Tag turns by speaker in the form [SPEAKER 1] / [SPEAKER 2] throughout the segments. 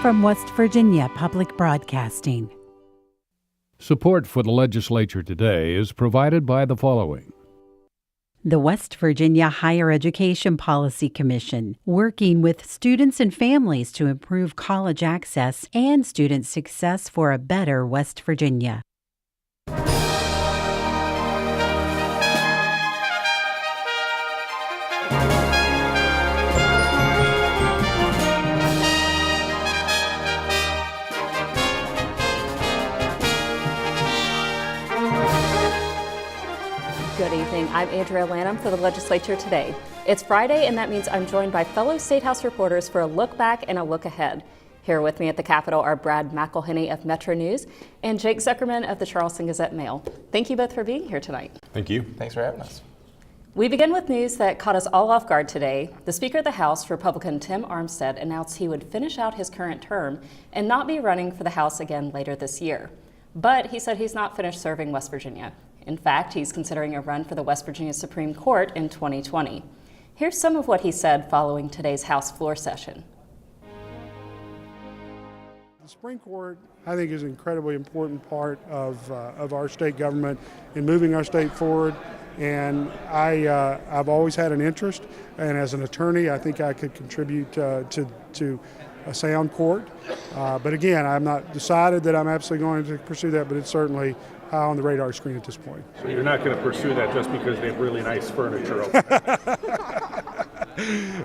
[SPEAKER 1] from West Virginia Public Broadcasting.
[SPEAKER 2] Support for the Legislature Today is provided by the following.
[SPEAKER 1] The West Virginia Higher Education Policy Commission, working with students and families to improve college access and student success for a better West Virginia.
[SPEAKER 3] Good evening. I'm Andrea Lanham for the Legislature Today. It's Friday, and that means I'm joined by fellow State House reporters for a look back and a look ahead. Here with me at the Capitol are Brad McElhenney of Metro News and Jake Zuckerman of the Charleston Gazette-Mail. Thank you both for being here tonight.
[SPEAKER 4] Thank you.
[SPEAKER 5] Thanks for having us.
[SPEAKER 3] We begin with news that caught us all off guard today. The Speaker of the House, Republican Tim Armstead, announced he would finish out his current term and not be running for the House again later this year. But he said he's not finished serving West Virginia. In fact, he's considering a run for the West Virginia Supreme Court in 2020. Here's some of what he said following today's House floor session.
[SPEAKER 6] The Supreme Court, I think, is an incredibly important part of our state government in moving our state forward. And I've always had an interest, and as an attorney, I think I could contribute to a sound court. But again, I'm not decided that I'm absolutely going to pursue that, but it's certainly high on the radar screen at this point.
[SPEAKER 4] So you're not going to pursue that just because they have really nice furniture over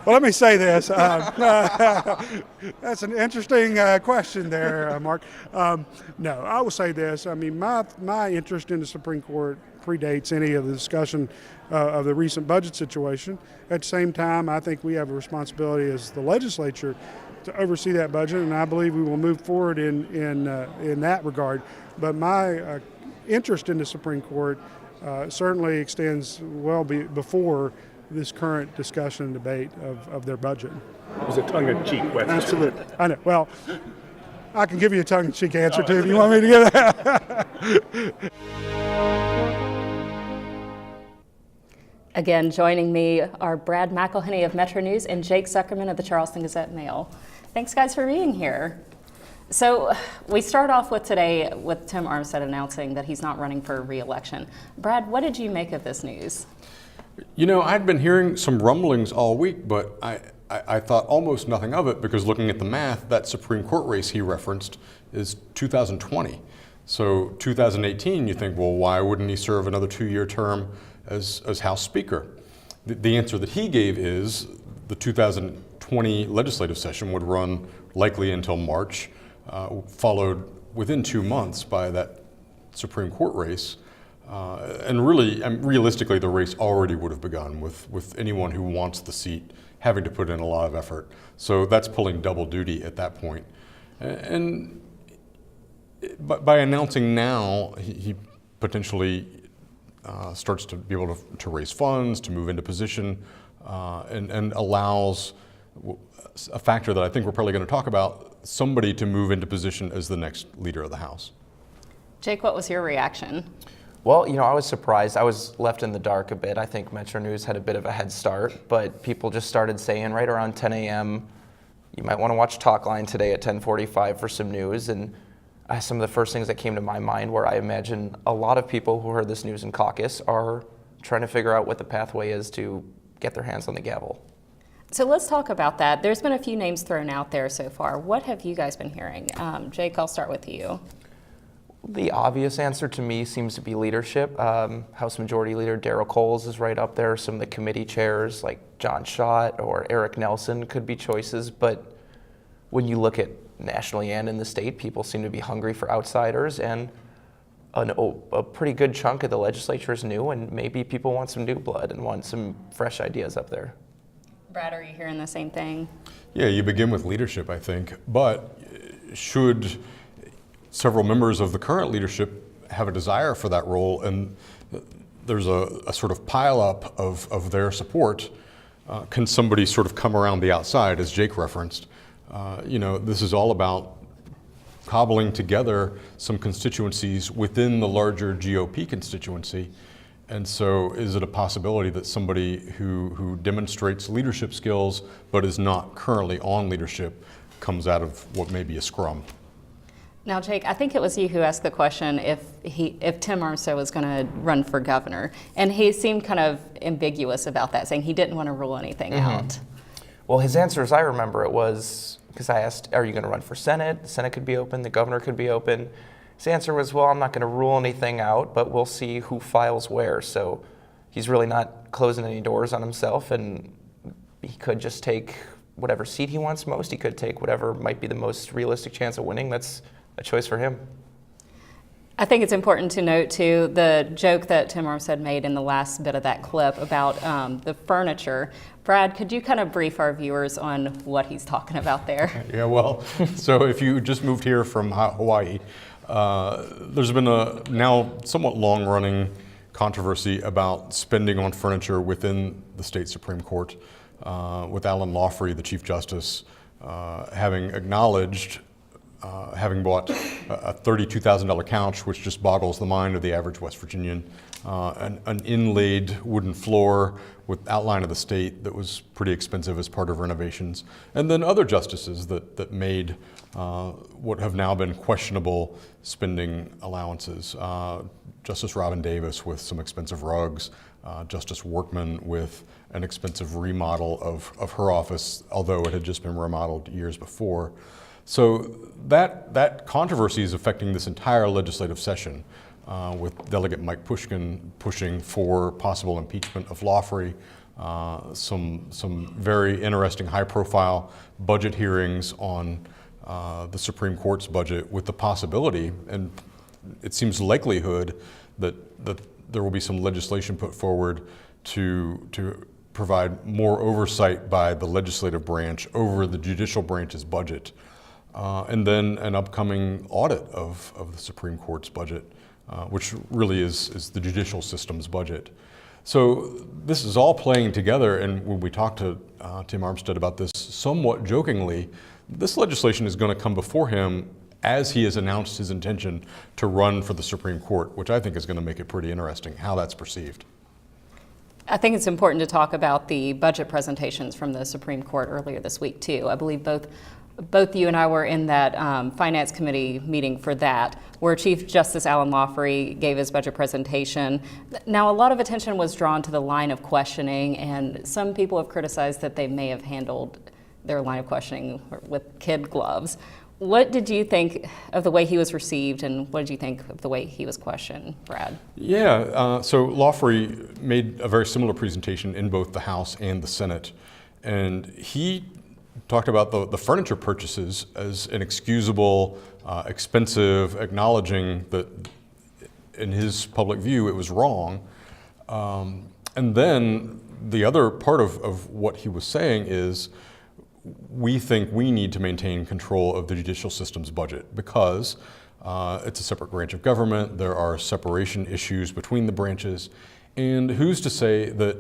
[SPEAKER 6] Well, let me say this. That's an interesting question there, Mark. No, I will say this. I mean, my interest in the Supreme Court predates any of the discussion of the recent budget situation. At the same time, I think we have a responsibility as the legislature to oversee that budget, and I believe we will move forward in that regard. But my interest in the Supreme Court certainly extends well before this current discussion and debate of their budget.
[SPEAKER 4] It was a tongue-in-cheek question.
[SPEAKER 6] Absolutely. I know. Well, I can give you a tongue-in-cheek answer too if you want me to give that.
[SPEAKER 3] Again, joining me are Brad McElhenney of Metro News and Jake Zuckerman of the Charleston Gazette-Mail. Thanks, guys, for being here. So we start off with today with Tim Armstead announcing that he's not running for re-election. Brad, what did you make of this news?
[SPEAKER 7] You know, I'd been hearing some rumblings all week, but I thought almost nothing of it because looking at the math, that Supreme Court race he referenced is 2020. So 2018, you think, well, why wouldn't he serve another 2-year term as House Speaker? The answer that he gave is the 2020 legislative session would run likely until March, followed within 2 months by that Supreme Court race. And really, realistically, the race already would have begun with anyone who wants the seat having to put in a lot of effort. So that's pulling double duty at that point. And by announcing now, he potentially starts to be able to raise funds, to move into position, and allows a factor that I think we're probably going to talk about, somebody to move into position as the next leader of the House.
[SPEAKER 3] Jake, what was your reaction?
[SPEAKER 5] Well, you know, I was surprised. I was left in the dark a bit. I think Metro News had a bit of a head start, but people just started saying right around 10 a.m., you might want to watch Talkline today at 10:45 for some news. And some of the first things that came to my mind were I imagine a lot of people who heard this news in caucus are trying to figure out what the pathway is to get their hands on the gavel.
[SPEAKER 3] So let's talk about that. There's been a few names thrown out there so far. What have you guys been hearing? Jake, I'll start with you.
[SPEAKER 5] The obvious answer to me seems to be leadership. House Majority Leader Darrell Coles is right up there. Some of the committee chairs like John Schott or Eric Nelson could be choices. But when you look at nationally and in the state, people seem to be hungry for outsiders. And a pretty good chunk of the legislature is new. And maybe people want some new blood and want some fresh ideas up there.
[SPEAKER 3] Brad, are you hearing the same thing?
[SPEAKER 7] Yeah, you begin with leadership, I think. But should several members of the current leadership have a desire for that role, and there's a sort of pileup of their support, can somebody sort of come around the outside, as Jake referenced? You know, this is all about cobbling together some constituencies within the larger GOP constituency. And so is it a possibility that somebody who demonstrates leadership skills but is not currently on leadership comes out of what may be a scrum.
[SPEAKER 3] Now, Jake, I think it was you who asked the question if Tim Armstead was going to run for governor, and he seemed kind of ambiguous about that, saying he didn't want to rule anything out.
[SPEAKER 5] Well, his answer, as I remember it, was, because I asked, are you going to run for Senate? The Senate could be open, the governor could be open. His answer was, well, I'm not going to rule anything out, but we'll see who files where. So he's really not closing any doors on himself, and he could just take whatever seat he wants most. He could take whatever might be the most realistic chance of winning. That's a choice for him.
[SPEAKER 3] I think it's important to note, too, the joke that Tim Armstead made in the last bit of that clip about the furniture. Brad, could you kind of brief our viewers on what he's talking about there?
[SPEAKER 7] Yeah, well, so if you just moved here from Hawaii, there's been a now somewhat long-running controversy about spending on furniture within the state Supreme Court, with Alan Lawfrey, the Chief Justice, having acknowledged having bought a $32,000 couch, which just boggles the mind of the average West Virginian, an inlaid wooden floor with outline of the state that was pretty expensive as part of renovations, and then other justices that made what have now been questionable spending allowances. Justice Robin Davis with some expensive rugs, Justice Workman with an expensive remodel of her office, although it had just been remodeled years before. So that controversy is affecting this entire legislative session, with Delegate Mike Pushkin pushing for possible impeachment of Lawfrey, some very interesting high-profile budget hearings on the Supreme Court's budget, with the possibility, and it seems likelihood, that there will be some legislation put forward to provide more oversight by the legislative branch over the judicial branch's budget. And then an upcoming audit of the Supreme Court's budget, which really is the judicial system's budget. So this is all playing together, and when we talked to Tim Armstead about this somewhat jokingly, this legislation is going to come before him as he has announced his intention to run for the Supreme Court, which I think is going to make it pretty interesting how that's perceived.
[SPEAKER 3] I think it's important to talk about the budget presentations from the Supreme Court earlier this week, too. I believe both you and I were in that Finance Committee meeting for that, where Chief Justice Alan Lawfrey gave his budget presentation. Now, a lot of attention was drawn to the line of questioning, and some people have criticized that they may have handled their line of questioning with kid gloves. What did you think of the way he was received, and what did you think of the way he was questioned, Brad?
[SPEAKER 7] Yeah, so Lawfrey made a very similar presentation in both the House and the Senate, and he talked about the furniture purchases as inexcusable, expensive, acknowledging that in his public view it was wrong. And then the other part of what he was saying is, we think we need to maintain control of the judicial system's budget because it's a separate branch of government, there are separation issues between the branches, and who's to say that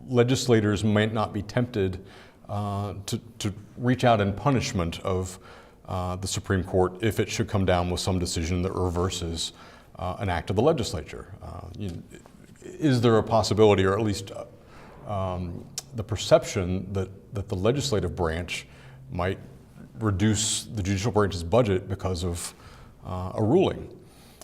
[SPEAKER 7] legislators might not be tempted to reach out in punishment of the Supreme Court if it should come down with some decision that reverses an act of the legislature. Is there a possibility, or at least the perception, that the legislative branch might reduce the judicial branch's budget because of a ruling?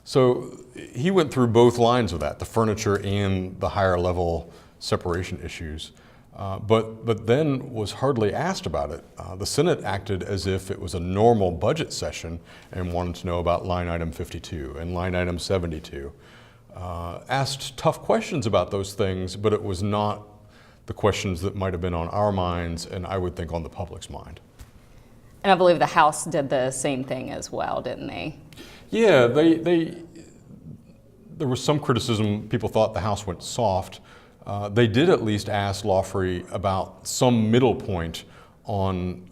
[SPEAKER 7] So he went through both lines of that, the furniture and the higher level separation issues. But then was hardly asked about it. The Senate acted as if it was a normal budget session and wanted to know about line item 52 and line item 72. Asked tough questions about those things, but it was not the questions that might have been on our minds, and I would think on the public's mind.
[SPEAKER 3] And I believe the House did the same thing as well, didn't they?
[SPEAKER 7] Yeah, there was some criticism. People thought the House went soft. They did at least ask Lawfrey about some middle point on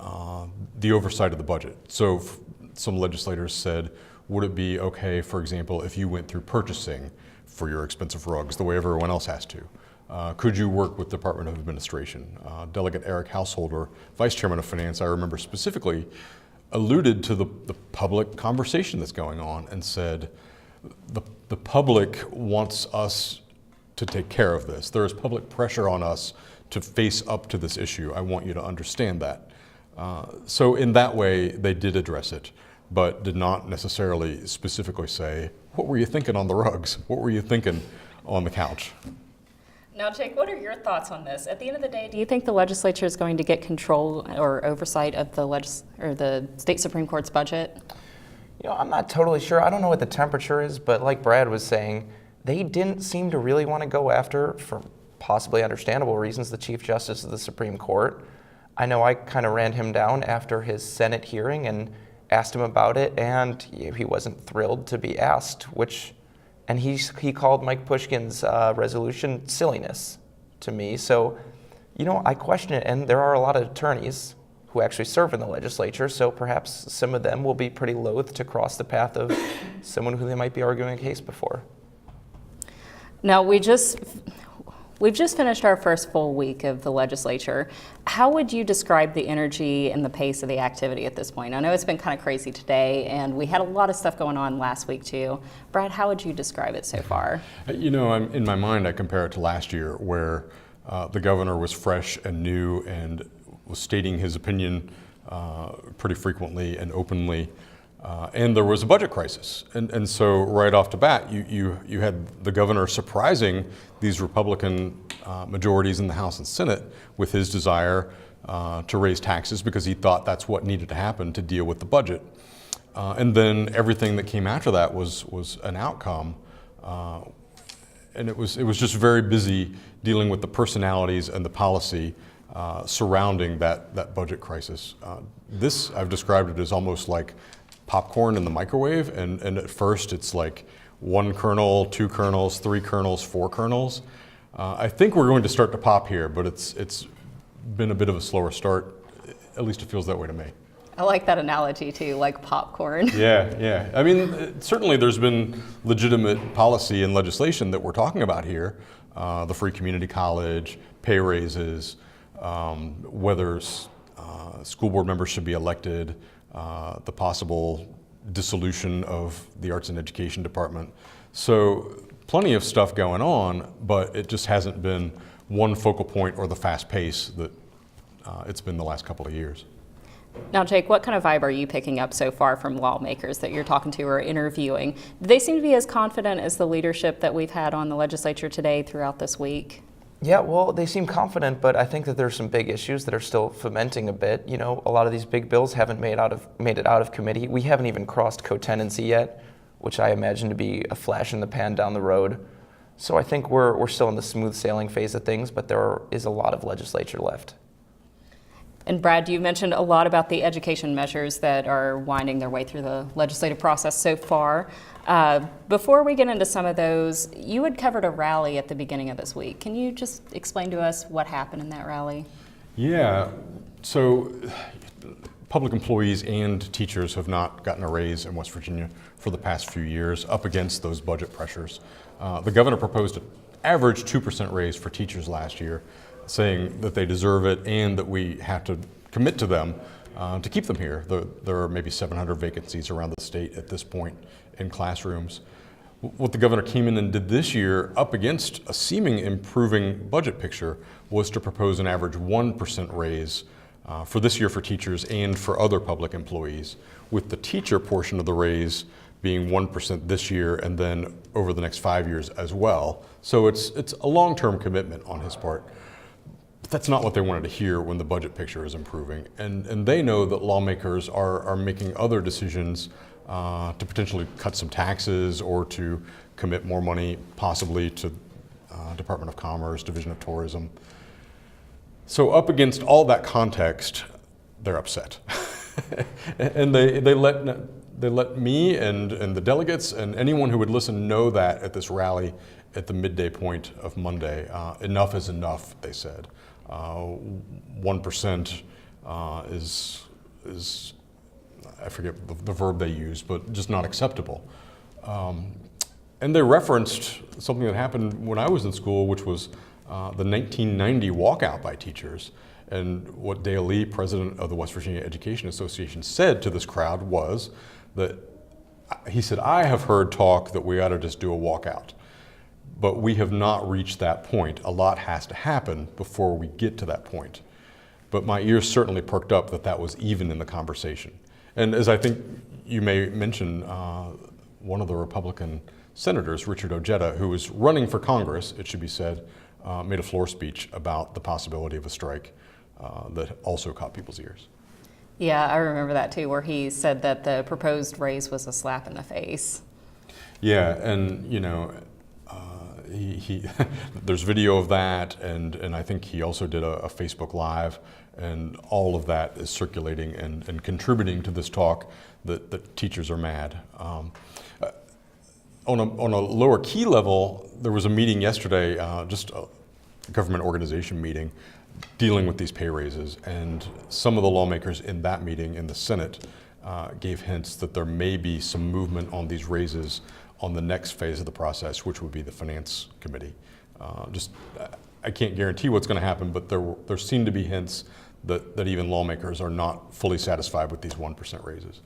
[SPEAKER 7] the oversight of the budget. So some legislators said, would it be okay, for example, if you went through purchasing for your expensive rugs the way everyone else has to? Could you work with the Department of Administration? Delegate Eric Householder, Vice Chairman of Finance, I remember specifically, alluded to the public conversation that's going on and said, the public wants us to take care of this. There is public pressure on us to face up to this issue. I want you to understand that. So in that way, they did address it, but did not necessarily specifically say, what were you thinking on the rugs? What were you thinking on the couch?
[SPEAKER 3] Now, Jake, what are your thoughts on this? At the end of the day, do you think the legislature is going to get control or oversight of the state Supreme Court's budget?
[SPEAKER 5] I'm not totally sure. I don't know what the temperature is, but like Brad was saying, they didn't seem to really want to go after, for possibly understandable reasons, the Chief Justice of the Supreme Court. I know I kind of ran him down after his Senate hearing and asked him about it, and he wasn't thrilled to be asked, and he called Mike Pushkin's resolution silliness to me. So, I question it, and there are a lot of attorneys who actually serve in the legislature, so perhaps some of them will be pretty loath to cross the path of someone who they might be arguing a case before.
[SPEAKER 3] Now, we've just finished our first full week of the legislature. How would you describe the energy and the pace of the activity at this point? I know it's been kind of crazy today, and we had a lot of stuff going on last week too. Brad, how would you describe it so far?
[SPEAKER 7] In my mind, I compare it to last year, where the governor was fresh and new and was stating his opinion pretty frequently and openly. And there was a budget crisis. And so right off the bat, you had the governor surprising these Republican majorities in the House and Senate with his desire to raise taxes because he thought that's what needed to happen to deal with the budget. And then everything that came after that was an outcome. And it was just very busy dealing with the personalities and the policy surrounding that budget crisis. This, I've described it as almost like popcorn in the microwave, and at first it's like 1 kernel, 2 kernels, 3 kernels, 4 kernels. I think we're going to start to pop here, but it's been a bit of a slower start. At least it feels that way to me.
[SPEAKER 3] I like that analogy too, like popcorn.
[SPEAKER 7] Yeah. I mean, certainly there's been legitimate policy and legislation that we're talking about here. The free community college, pay raises, whether school board members should be elected, the possible dissolution of the Arts and Education Department. So plenty of stuff going on, but it just hasn't been one focal point or the fast pace that it's been the last couple of years.
[SPEAKER 3] Now, Jake, what kind of vibe are you picking up so far from lawmakers that you're talking to or interviewing? Do they seem to be as confident as the leadership that we've had on the legislature today throughout this week?
[SPEAKER 5] Yeah, well, they seem confident, but I think that there's some big issues that are still fomenting a bit. A lot of these big bills haven't made it out of committee. We haven't even crossed co-tenancy yet, which I imagine to be a flash in the pan down the road. So I think we're still in the smooth sailing phase of things, but there is a lot of legislature left.
[SPEAKER 3] And Brad, you mentioned a lot about the education measures that are winding their way through the legislative process so far. Before we get into some of those, you had covered a rally at the beginning of this week. Can you just explain to us what happened in that rally?
[SPEAKER 7] Yeah, so public employees and teachers have not gotten a raise in West Virginia for the past few years, up against those budget pressures. The governor proposed an average 2% raise for teachers last year, saying that they deserve it and that we have to commit to them to keep them here. There are maybe 700 vacancies around the state at this point in classrooms. What the governor came in and did this year, up against a seeming improving budget picture, was to propose an average 1% raise for this year for teachers and for other public employees, with the teacher portion of the raise being 1% this year and then over the next 5 years as well. So it's a long-term commitment on his part. But that's not what they wanted to hear when the budget picture is improving. And they know that lawmakers are making other decisions to potentially cut some taxes or to commit more money possibly to Department of Commerce, Division of Tourism. So up against all that context, they're upset. And they let me and the delegates and anyone who would listen know that at this rally at the midday point of Monday. Enough is enough, they said. 1% is I forget the verb they used, but just not acceptable. And they referenced something that happened when I was in school, which was the 1990 walkout by teachers. And what Dale Lee, president of the West Virginia Education Association, said to this crowd was that, he said, I have heard talk that we ought to just do a walkout, but we have not reached that point. A lot has to happen before we get to that point. but my ears certainly perked up that that was even in the conversation. And as I think you may mention, one of the Republican senators, Richard Ojeda, who was running for Congress, it should be said, made a floor speech about the possibility of a strike that also caught people's ears.
[SPEAKER 3] Yeah, I remember that too, where he said that the proposed raise was a slap in the face.
[SPEAKER 7] Yeah, and you know, he there's video of that, and I think he also did a Facebook Live, and all of that is circulating and contributing to this talk that teachers are mad. On a lower key level, there was a meeting yesterday, just a government organization meeting, dealing with these pay raises, and some of the lawmakers in that meeting in the Senate gave hints that there may be some movement on these raises on the next phase of the process, which would be the Finance Committee. I can't guarantee what's going to happen, but there seem to be hints that even lawmakers are not fully satisfied with these 1% raises.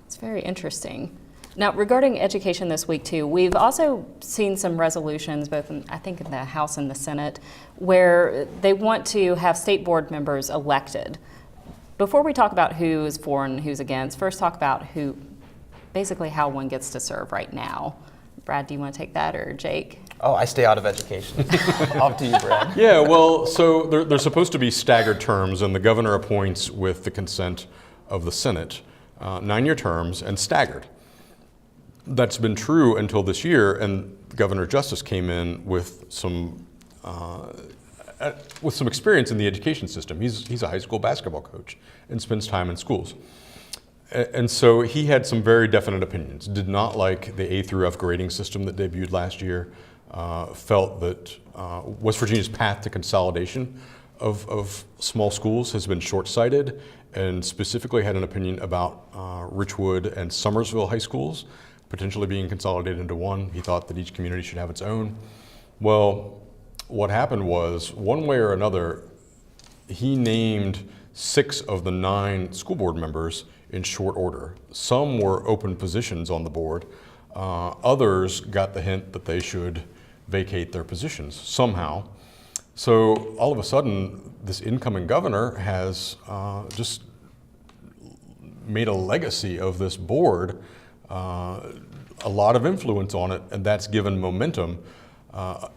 [SPEAKER 3] It's very interesting. Now, regarding education this week too, we've also seen some resolutions, both I think in the House and the Senate, where they want to have state board members elected. Before we talk about who is for and who's against, first talk about basically how one gets to serve right now. Brad, do you want to take that, or Jake?
[SPEAKER 5] Oh, I stay out of education. Up to you, Brad.
[SPEAKER 7] Yeah, well, so they're supposed to be staggered terms, and the governor appoints with the consent of the Senate 9-year terms and staggered. That's been true until this year, and Governor Justice came in with some experience in the education system. He's a high school basketball coach and spends time in schools. And so he had some very definite opinions. Did not like the A through F grading system that debuted last year. Felt that West Virginia's path to consolidation of small schools has been short-sighted, and specifically had an opinion about Richwood and Summersville high schools potentially being consolidated into one. He thought that each community should have its own. Well, what happened was, one way or another, he named 6 of the 9 school board members in short order. Some were open positions on the board. Others got the hint that they should vacate their positions somehow. So all of a sudden, this incoming governor has just made a legacy of this board, a lot of influence on it, and that's given momentum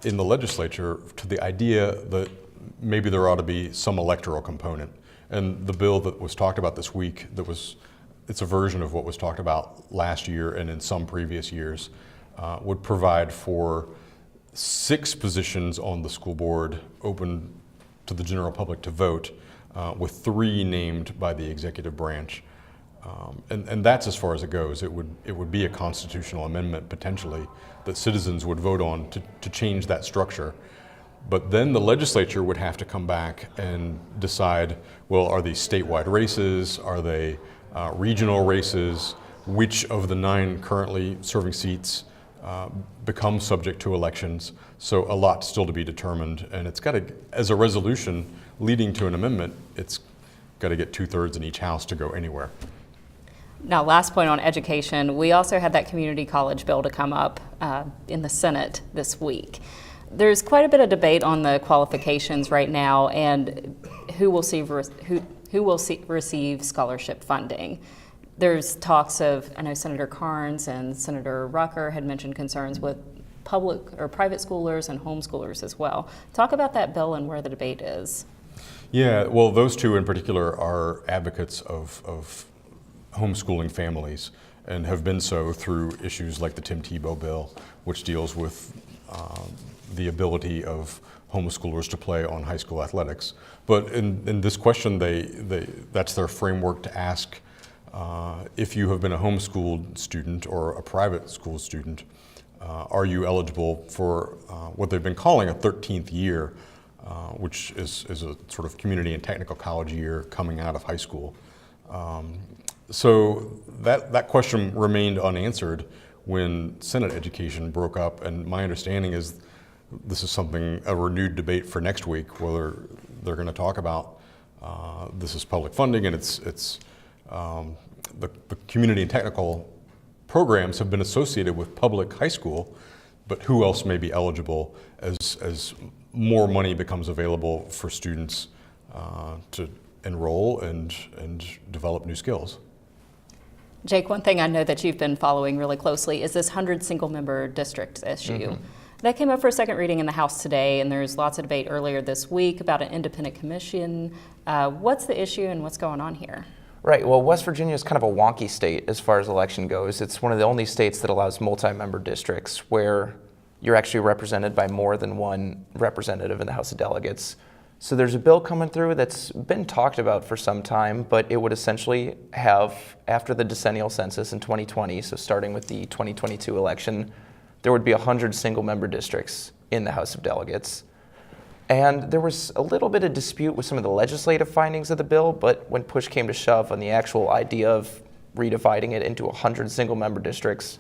[SPEAKER 7] in the legislature to the idea that maybe there ought to be some electoral component. And the bill that was talked about this week, it's a version of what was talked about last year and in some previous years, would provide for 6 positions on the school board open to the general public to vote, with 3 named by the executive branch. And that's as far as it goes. It would be a constitutional amendment potentially that citizens would vote on to change that structure. But then the legislature would have to come back and decide, well, are these statewide races? Are they regional races? Which of the 9 currently serving seats become subject to elections? So a lot still to be determined, and it's got to, as a resolution leading to an amendment, it's got to get 2/3 in each house to go anywhere.
[SPEAKER 3] Now, last point on education, we also had that community college bill to come up in the Senate this week. There's quite a bit of debate on the qualifications right now and who will receive scholarship funding. There's talks of, I know Senator Carnes and Senator Rucker had mentioned concerns with public or private schoolers and homeschoolers as well. Talk about that bill and where the debate is.
[SPEAKER 7] Yeah, well, those 2 in particular are advocates of homeschooling families and have been so through issues like the Tim Tebow bill, which deals with the ability of homeschoolers to play on high school athletics. But in this question, that's their framework to ask if you have been a homeschooled student or a private school student, are you eligible for what they've been calling a 13th year, which is a sort of community and technical college year coming out of high school. So that question remained unanswered when Senate education broke up, and my understanding is this is a renewed debate for next week, whether they're going to talk about this is public funding, and it's the community and technical programs have been associated with public high school, but who else may be eligible as more money becomes available for students to enroll and develop new skills.
[SPEAKER 3] Jake, one thing I know that you've been following really closely is this 100 single-member districts issue. That came up for a second reading in the House today, and there's lots of debate earlier this week about an independent commission. What's the issue and what's going on here?
[SPEAKER 5] Right, well, West Virginia is kind of a wonky state as far as election goes. It's one of the only states that allows multi-member districts where you're actually represented by more than one representative in the House of Delegates. So there's a bill coming through that's been talked about for some time, but it would essentially have, after the decennial census in 2020, so starting with the 2022 election, there would be 100 single-member districts in the House of Delegates. And there was a little bit of dispute with some of the legislative findings of the bill, but when push came to shove on the actual idea of redividing it into 100 single-member districts,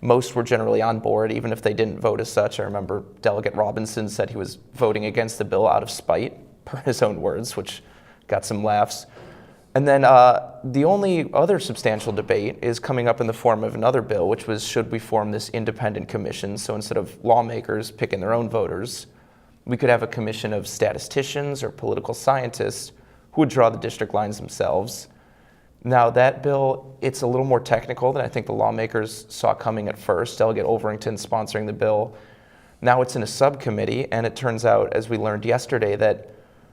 [SPEAKER 5] most were generally on board, even if they didn't vote as such. I remember Delegate Robinson said he was voting against the bill out of spite, per his own words, which got some laughs. And then the only other substantial debate is coming up in the form of another bill, which was, should we form this independent commission? So instead of lawmakers picking their own voters, we could have a commission of statisticians or political scientists who would draw the district lines themselves. Now that bill, it's a little more technical than I think the lawmakers saw coming at first. Delegate Overington sponsoring the bill. Now it's in a subcommittee, and it turns out, as we learned yesterday, that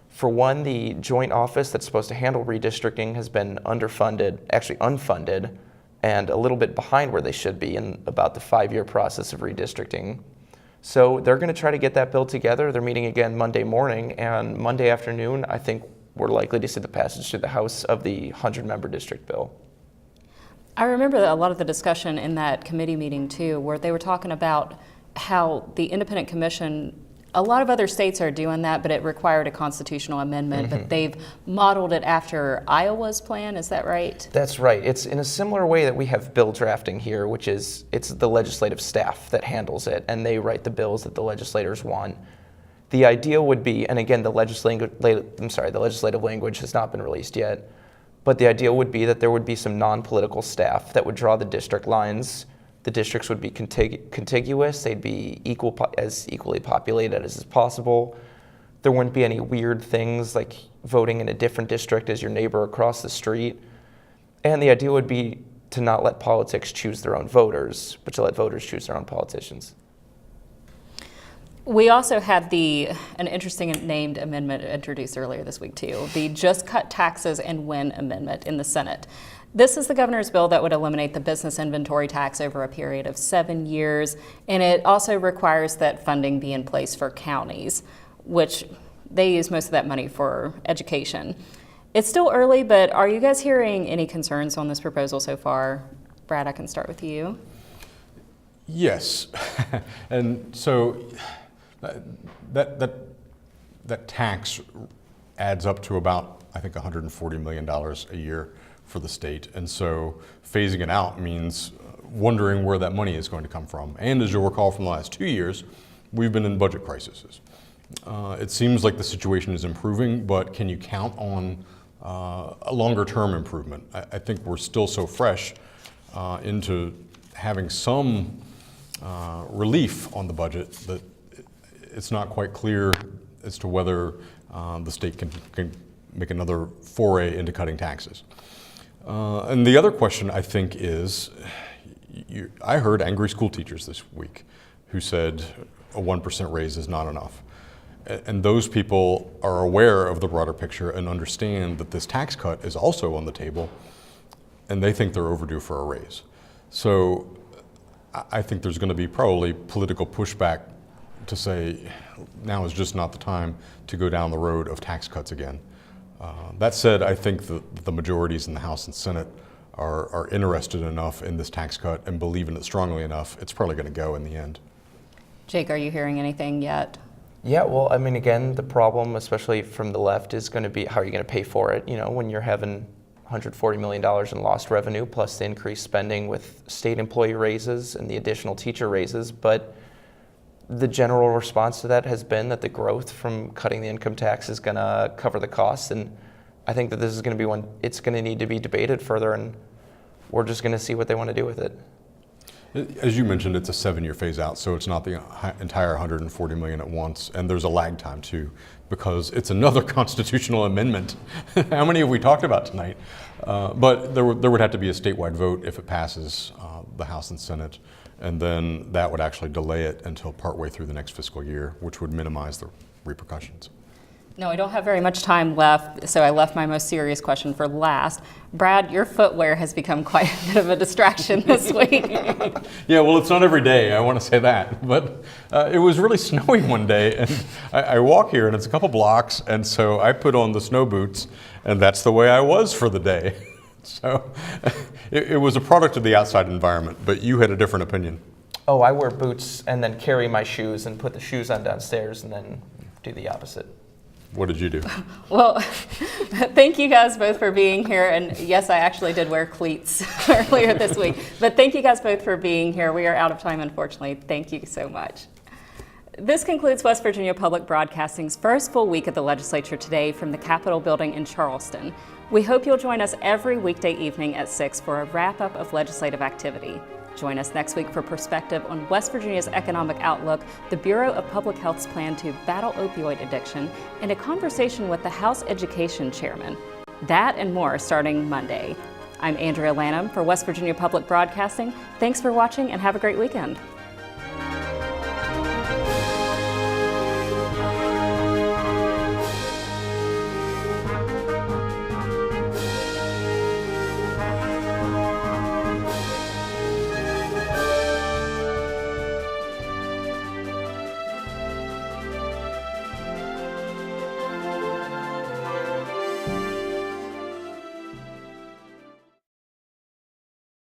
[SPEAKER 5] for one, the joint office that's supposed to handle redistricting has been underfunded, actually unfunded, and a little bit behind where they should be in about the 5-year process of redistricting. So they're going to try to get that bill together. They're meeting again Monday morning, and Monday afternoon, I think we're likely to see the passage through the House of the 100-member district bill.
[SPEAKER 3] I remember a lot of the discussion in that committee meeting too, where they were talking about how the independent commission, a lot of other states are doing that, but it required a constitutional amendment, but they've modeled it after Iowa's plan, is that right?
[SPEAKER 5] That's right. It's in a similar way that we have bill drafting here, which is it's the legislative staff that handles it, and they write the bills that the legislators want. The idea would be, and again, the legislative language has not been released yet, but the idea would be that there would be some non-political staff that would draw the district lines. The districts would be contiguous. They'd be as equally populated as is possible. There wouldn't be any weird things like voting in a different district as your neighbor across the street. And the idea would be to not let politics choose their own voters, but to let voters choose their own politicians.
[SPEAKER 3] We also had an interesting named amendment introduced earlier this week too, the Just Cut Taxes and Win amendment in the Senate. This is the governor's bill that would eliminate the business inventory tax over a period of 7 years, and it also requires that funding be in place for counties, which they use most of that money for education. It's still early, but are you guys hearing any concerns on this proposal so far? Brad, I can start with you.
[SPEAKER 7] Yes, and so that tax adds up to about, I think, $140 million a year for the state, and so phasing it out means wondering where that money is going to come from. And as you'll recall from the last 2 years, we've been in budget crises. It seems like the situation is improving, but can you count on a longer term improvement? I think we're still so fresh into having some relief on the budget that it's not quite clear as to whether the state can make another foray into cutting taxes. And the other question, I think, is, I heard angry school teachers this week who said a 1% raise is not enough. And those people are aware of the broader picture and understand that this tax cut is also on the table, and they think they're overdue for a raise. So I think there's going to be probably political pushback to say now is just not the time to go down the road of tax cuts again. That said, I think the majorities in the House and Senate are interested enough in this tax cut and believe in it strongly enough, it's probably going to go in the end.
[SPEAKER 3] Jake, are you hearing anything yet?
[SPEAKER 5] Yeah, well, I mean, again, the problem, especially from the left, is going to be how are you going to pay for it? You know, when you're having $140 million in lost revenue, plus the increased spending with state employee raises and the additional teacher raises. But the general response to that has been that the growth from cutting the income tax is going to cover the costs. And I think that this is going to be one, it's going to need to be debated further, and we're just going to see what they want to do with it.
[SPEAKER 7] As you mentioned, it's a 7-year phase out, so it's not the entire $140 million at once, and there's a lag time too, because it's another constitutional amendment. How many have we talked about tonight? But there would have to be a statewide vote if it passes the House and Senate, and then that would actually delay it until partway through the next fiscal year, which would minimize the repercussions.
[SPEAKER 3] No, I don't have very much time left, so I left my most serious question for last. Brad, your footwear has become quite a bit of a distraction this week.
[SPEAKER 7] Yeah, well, it's not every day, I want to say that. But it was really snowy one day, and I walk here, and it's a couple blocks, and so I put on the snow boots, and that's the way I was for the day. So it was a product of the outside environment, but you had a different opinion.
[SPEAKER 5] Oh, I wear boots and then carry my shoes and put the shoes on downstairs and then do the opposite.
[SPEAKER 7] What did you do?
[SPEAKER 3] Well, thank you guys both for being here. And yes, I actually did wear cleats earlier this week. But thank you guys both for being here. We are out of time, unfortunately. Thank you so much. This concludes West Virginia Public Broadcasting's first full week at the Legislature Today from the Capitol Building in Charleston. We hope you'll join us every weekday evening at 6 for a wrap-up of legislative activity. Join us next week for perspective on West Virginia's economic outlook, the Bureau of Public Health's plan to battle opioid addiction, and a conversation with the House Education Chairman. That and more starting Monday. I'm Andrea Lanham for West Virginia Public Broadcasting. Thanks for watching and have a great weekend.